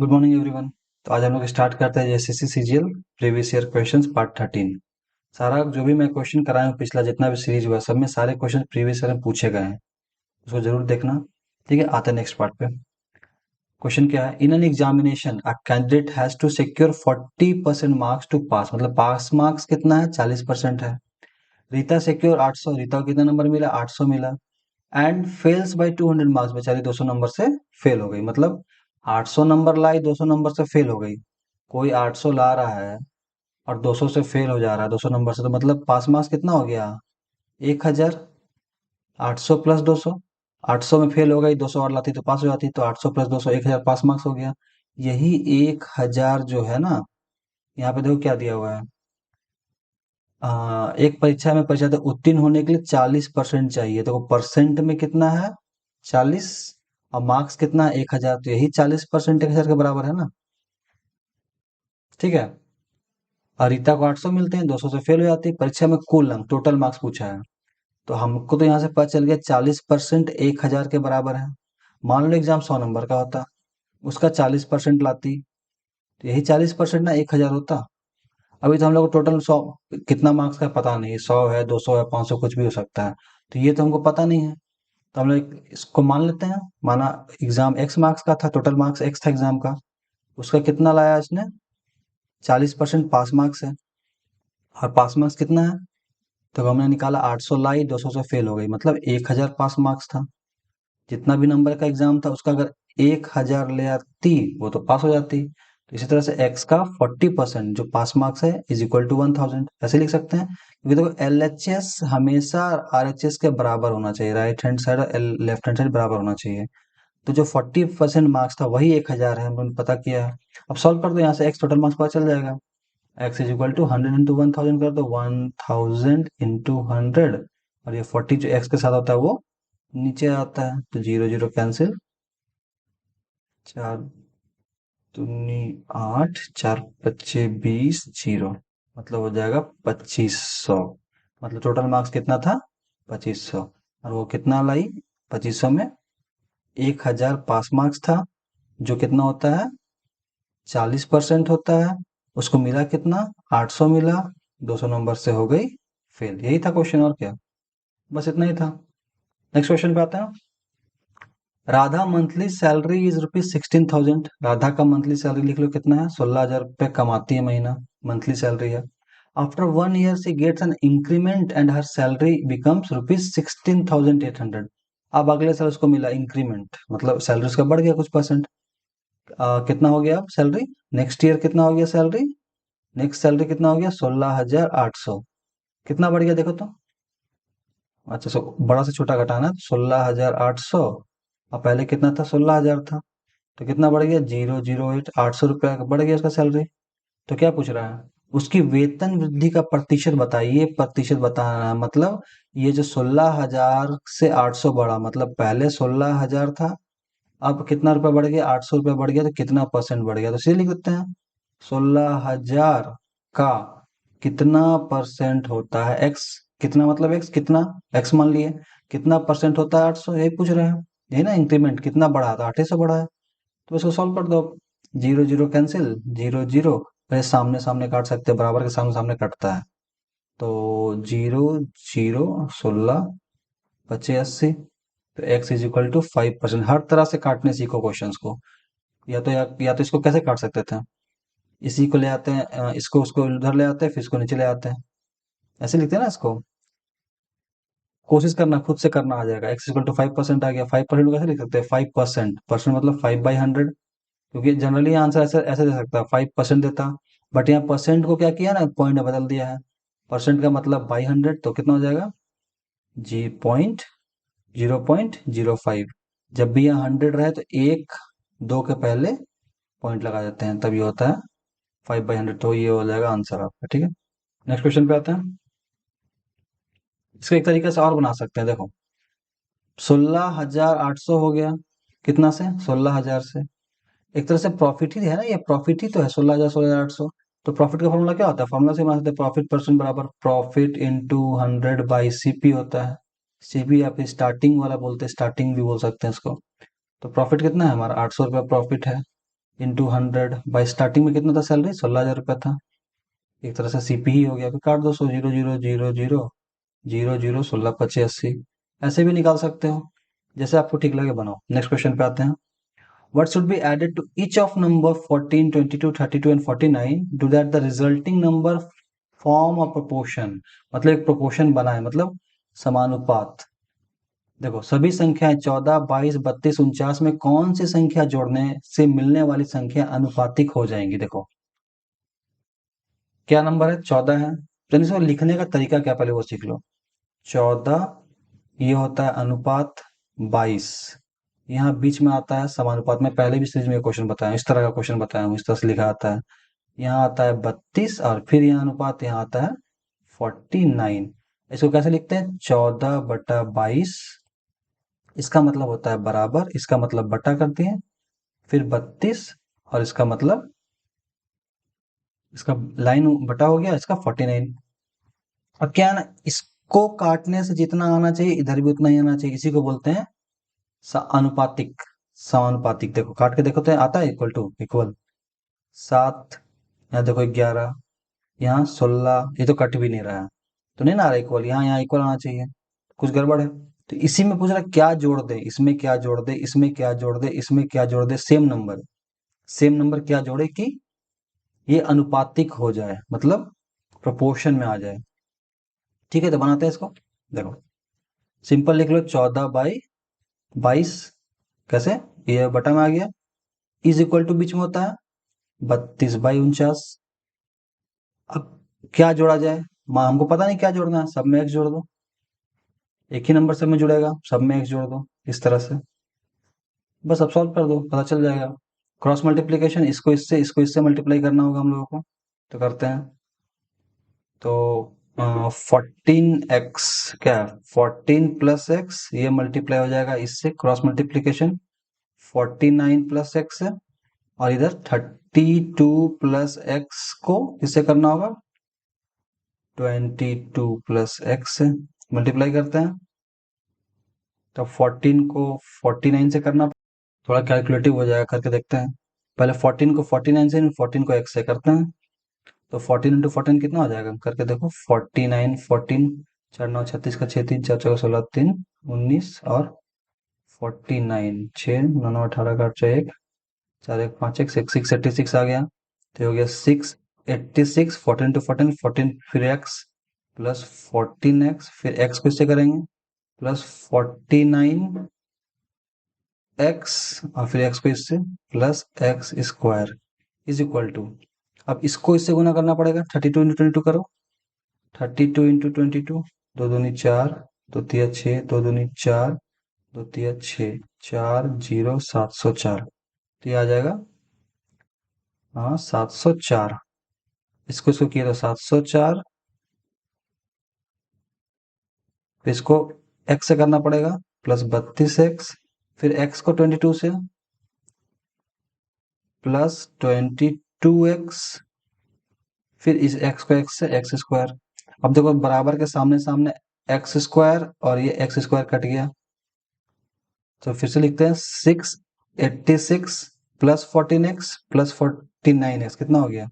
Good morning everyone. तो आज हम लोग स्टार्ट करते हैं SSC CGL previous year questions part 13। सारा जो भी मैं क्वेश्चन कराया हूँ पिछला जितना भी सीरीज हुआ सब में सारे क्वेश्चन प्रीवियस ईयर में पूछे गए हैं, उसको जरूर देखना। ठीक है, आते हैं नेक्स्ट पार्ट पे। क्वेश्चन क्या है, in an examination a candidate has to secure 40% marks to pass, मतलब पास मार्क्स कितना है, 40% है। रीता सिक्योर 800, रीता को कितना नंबर मिला, 800 मिला। एंड फेल्स बाय 200 मार्क्स, बेचारी 200 नंबर से फेल हो गई, मतलब 800 नंबर लाई, 200 नंबर से फेल हो गई। कोई 800 ला रहा है और 200 से फेल हो जा रहा है 200 नंबर से, तो मतलब पास मार्क्स कितना हो गया, 1000। 800 प्लस 200, 800 में फेल हो गई, 200 और लाती तो पास हो जाती, तो 800 प्लस 200 1000 पास मार्क्स हो गया। यही 1000 जो है ना, यहाँ पे देखो क्या दिया हुआ है। एक परीक्षा में परीक्षा उत्तीर्ण होने के लिए 40% चाहिए, तो परसेंट में कितना है, 40। और मार्क्स कितना है, 1000, तो यही 40% 1000 के बराबर है ना। ठीक है। और रीता को 800 मिलते हैं, 200 से फेल हो जाती है। परीक्षा में कुल अंक टोटल मार्क्स पूछा है, तो हमको तो यहाँ से पता चल गया 40% 1000 के बराबर है। मान लो एग्जाम 100 नंबर का होता, उसका 40% लाती, तो यही 40% ना 1000 होता। अभी तो हम लोग को टोटल 100 कितना मार्क्स का पता नहीं, 100 है, 200 है, 500 कुछ भी हो सकता है। तो ये तो हमको पता नहीं है, तो हम लोग इसको मान लेते हैं। माना एग्जाम x मार्क्स का था, टोटल मार्क्स x था एग्जाम का, उसका कितना लाया इसने, 40% पास मार्क्स है। और पास मार्क्स कितना है, तो हमने निकाला 800 लाई, 200 से फेल हो गई, मतलब 1000 पास मार्क्स था। जितना भी नंबर का एग्जाम था उसका अगर 1000 ले आती वो तो पास हो जाती। तो इसी तरह से x का 40% जो पास मार्क्स है इज इक्वल टू 1000, ऐसे लिख सकते हैं। क्योंकि देखो LHS हमेशा RHS के बराबर होना चाहिए, राइट हैंड साइड और लेफ्ट हैंड साइड बराबर होना चाहिए। तो जो 40% मार्क्स था वही 1000 है, हमने पता किया है। अब सॉल्व कर दो, यहाँ से x टोटल मार्क्स पता चल जाएगा। x is equal to 100 into 1000 कर दो, 1000 इंटू 100, और ये 40 जो x के साथ होता है वो नीचे आता है, तो जीरो जीरो कैंसिल, चार दूनी 8, चार पच्चे 20, जीरो, मतलब हो जाएगा 2500। मतलब टोटल मार्क्स कितना था, 2500। और वो कितना लाई, 2500 में 1000 पास मार्क्स था, जो कितना होता है, 40% होता है। उसको मिला कितना, 800 मिला, 200 नंबर से हो गई फेल। यही था क्वेश्चन, और क्या, बस इतना ही था। नेक्स्ट क्वेश्चन पे आते हैं। Radha monthly salary is ₹16,000। Radha का मंथली सैलरी लिख लो कितना है, 16,000 रुपये कमाती है महीना, मंथली सैलरी है। After 1 year she gets an increment and her salary becomes ₹16,800। अब अगले साल उसको मिला इंक्रीमेंट, मतलब सैलरी उसका बढ़ गया कुछ परसेंट। कितना हो गया अब सैलरी, नेक्स्ट ईयर कितना हो गया सैलरी, नेक्स्ट सैलरी कितना हो गया, 16,800। कितना बढ़ गया देखो तो। अच्छा, सो बड़ा से छोटा घटाना, 16,800, और पहले कितना था, 16,000 था। तो कितना बढ़ गया, 008, 800 रुपया बढ़ गया उसका सैलरी। तो क्या पूछ रहा है, उसकी वेतन वृद्धि का प्रतिशत बताइए। प्रतिशत बताना है, मतलब ये जो 16,000 से 800 बढ़ा, मतलब पहले 16,000 था, अब कितना रुपया बढ़ गया, 800 रुपया बढ़ गया, तो कितना परसेंट बढ़ गया, तो सीधे लिख देते हैं। 16,000 का कितना परसेंट होता है, एक्स कितना, मतलब एक्स कितना, एक्स मान लिए, कितना परसेंट होता है 800, यही पूछ रहे हैं। यही ना, इंक्रीमेंट कितना बढ़ा था, 800 बढ़ा है। तो इसको सॉल्व कर दो, zero zero cancel, zero zero, वैसे सामने सामने काट सकते हैं, बराबर के सामने सामने कटता है। तो जीरो जीरो 16 पचे 80, तो x इज इक्वल टू 5%। हर तरह से काटने सीखो क्वेश्चंस को। या तो इसको कैसे काट सकते थे, इसी को ले आते हैं, इसको उसको उधर ले आते हैं, फिर इसको नीचे ले आते हैं, ऐसे लिखते हैं ना इसको। कोशिश करना, खुद से करना आ जाएगा। x इक्वल टू 5% आ गया, 5% को कैसे लिख सकते हैं, 5%, परसेंट मतलब 5/100। क्योंकि जनरली आंसर ऐसे ऐसे दे सकता है, 5% देता, बट यहाँ परसेंट को क्या किया ना, पॉइंट में बदल दिया है। परसेंट का मतलब बाई 100, तो कितना हो जाएगा, जी पॉइंट 0.05। जब भी यहाँ 100 रहे तो एक दो के पहले पॉइंट लगा देते हैं, तब ये होता है 5/100, तो ये हो जाएगा आंसर आपका। ठीक है, नेक्स्ट क्वेश्चन पे आते हैं। इसको एक तरीके से और बना सकते हैं, देखो 16,800 हो गया, कितना से, 16,000 से। एक तरह से प्रॉफिट ही है ना, ये प्रॉफिट ही तो है, 16,000 16,800। तो प्रॉफिट का फॉर्मूला क्या होता है, फॉर्मूला से बना सकते हैं, प्रॉफिट परसेंट बराबर प्रॉफिट इंटू 100/CP होता है। CP आप स्टार्टिंग वाला बोलते हैं, स्टार्टिंग भी बोल सकते हैं इसको। तो प्रॉफिट कितना है हमारा, 800 रुपया प्रॉफिट है। इंटू 100 भाई, स्टार्टिंग में कितना था सैलरी? 16,000 रुपया था। एक तरह से सीपी ही हो गया, फिर काट दो 100, 0 0 0 0 0 0 16 25 80। ऐसे भी निकाल सकते हो, जैसे आपको ठीक लगे बनाओ। नेक्स्ट क्वेश्चन पे आते हैं। What should be added to each of number 14, 22, 32 and 49 to that the resulting number form a proportion? मतलब एक proportion बना है, मतलब समानुपात। देखो सभी संख्याएं 14, 22, 32, 49 में कौन सी संख्या जोड़ने से मिलने वाली संख्या अनुपातिक हो जाएंगी? देखो क्या नंबर है? 14 है। तो इसको लिखने का तरीका क्या, पहले वो सीख लो। 14 ये होता है अनुपात 22, यहाँ बीच में आता है समानुपात। मैं पहले भी सीरीज में क्वेश्चन बताया, इस तरह का क्वेश्चन बताया हूँ, इस तरह से लिखा आता है। यहाँ आता है 32 और फिर यहाँ अनुपात, यहाँ आता है 49। इसको कैसे लिखते हैं? 14/22, इसका मतलब होता है बराबर, इसका मतलब बटा कर दिए, फिर 32 और इसका मतलब, इसका लाइन बटा हो गया, इसका 49। अब क्या है ना, इसको काटने से जितना आना चाहिए इधर भी उतना ही आना चाहिए, इसी को बोलते हैं अनुपातिक। समानुपातिक। देखो काट के देखो तो आता है इक्वल टू इक्वल 7, यहाँ देखो 11, यहाँ 16, ये तो कट भी नहीं रहा है, तो नहीं ना आ रहा इक्वल, यहाँ यहाँ इक्वल आना चाहिए, कुछ गड़बड़ है। तो इसी में पूछ रहा है क्या जोड़ दे, इसमें क्या जोड़ दे, इसमें क्या जोड़ दे, इसमें क्या जोड़ दे, सेम नंबर, सेम नंबर क्या जोड़े कि ये अनुपातिक हो जाए, मतलब प्रोपोर्शन में आ जाए। ठीक है, तो बनाते हैं इसको। देखो सिंपल लिख लो, 14/22 कैसे, ये बटा में आ गया, इज इक्वल टू बीच में होता है 32/49। अब क्या जोड़ा जाए? माँ हमको पता नहीं क्या जोड़ना है, सब में एक्स जोड़ दो, एक ही नंबर सब में जुड़ेगा, सब में एक्स जोड़ दो, इस तरह से बस अब सॉल्व कर दो, पता चल जाएगा। क्रॉस मल्टीप्लीकेशन, इसको इससे मल्टीप्लाई करना होगा हम लोगों को, तो करते हैं। तो 14x, क्या 14 + x, ये मल्टीप्लाई हो जाएगा इससे, क्रॉस मल्टीप्लीकेशन। 49 + x है, और इधर 32 + x को किससे करना होगा? 22 + x से मल्टीप्लाई करते हैं। तो 14 को 49 से करना, थोड़ा कैलकुलेटिव हो जाएगा, करके देखते हैं। पहले 14 को 49 से, 14 को x से करते हैं। तो 14 इंटू 14 कितना हो जाएगा, करके देखो। 49, 14, 4 9 36 का 6 3 4 4 16 3 19 और 49, 6 9 9 18 का 4 1 4 1 5 1 6 686 आ गया। तो ये हो गया 686। 14 इंटू 14, 14 फिर x प्लस 14x, फिर x को इससे करेंगे प्लस 49 एक्स, और फिर एक्स को इससे plus x square is equal to, अब इसको इससे गुना करना पड़ेगा। 32 इंटू 22 करो, 32 इंटू 22, 2 दूनी 4, 2 तिया 6, 2 दूनी 4, 2 तिया 6, 4 0 704, तो ये आ जाएगा, हाँ 704। इसको इसको किया तो 704, फिर इसको एक्स से करना पड़ेगा प्लस 32x, फिर एक्स को 22 से प्लस 22x, फिर इस एक्स को एक्स से एक्स स्क्वायर। अब देखो बराबर के सामने सामने एक्स स्क्वायर, और ये एक्स स्क्वायर कट गया, तो फिर से लिखते हैं 686 प्लस 14x प्लस 49x कितना हो गया,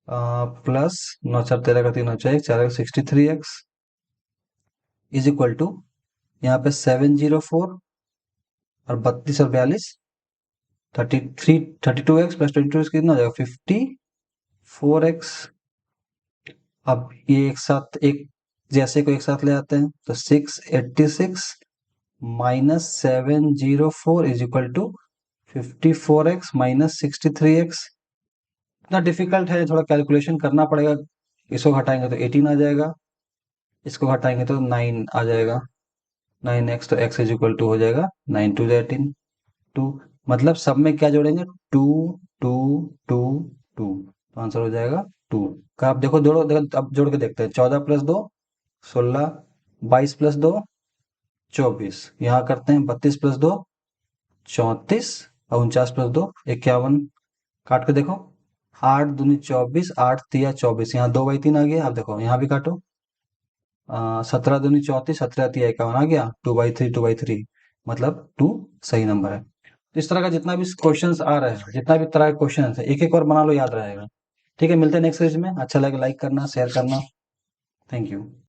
प्लस 9 4 13 का 3 9 4 1 4 63x इज इक्वल टू, यहाँ पे 704 और 32 और 42, 32x प्लस 22x कितना हो जाएगा, 54x। अब ये एक साथ, एक जैसे को एक साथ ले आते हैं, तो 686 minus 704 is equal to 54x minus 63x। इतना डिफिकल्ट है, थोड़ा कैलकुलेशन करना पड़ेगा। इसको घटाएंगे तो 18 आ जाएगा, इसको घटाएंगे तो 9 आ जाएगा, 9x, तो x इज इक्वल टू हो जाएगा 9 2 18 2, मतलब सब में क्या जोड़ेंगे, 2 2 2 2, तो आंसर हो जाएगा 2 का। आप देखो जोड़ो, देखो अब जोड़ के देखते हैं। 14 + 2 16, 22 + 2 24, यहाँ करते हैं 32 + 2 34, और 49 + 2 51, काट के देखो। 8 दूनी 24, 8 तिया 24, यहाँ 2/3 आ गया। अब देखो यहाँ भी काटो, 17 दूनी 34, 17 तिया 51 आ गया, 2/3 2/3, मतलब 2 सही नंबर है। तो इस तरह का जितना भी क्वेश्चंस आ रहा है, जितना भी तरह के क्वेश्चन है, एक एक और बना लो, याद रहेगा। ठीक है, मिलते हैं नेक्स्ट सीरीज में। अच्छा लगे लाइक करना, शेयर करना। Thank you.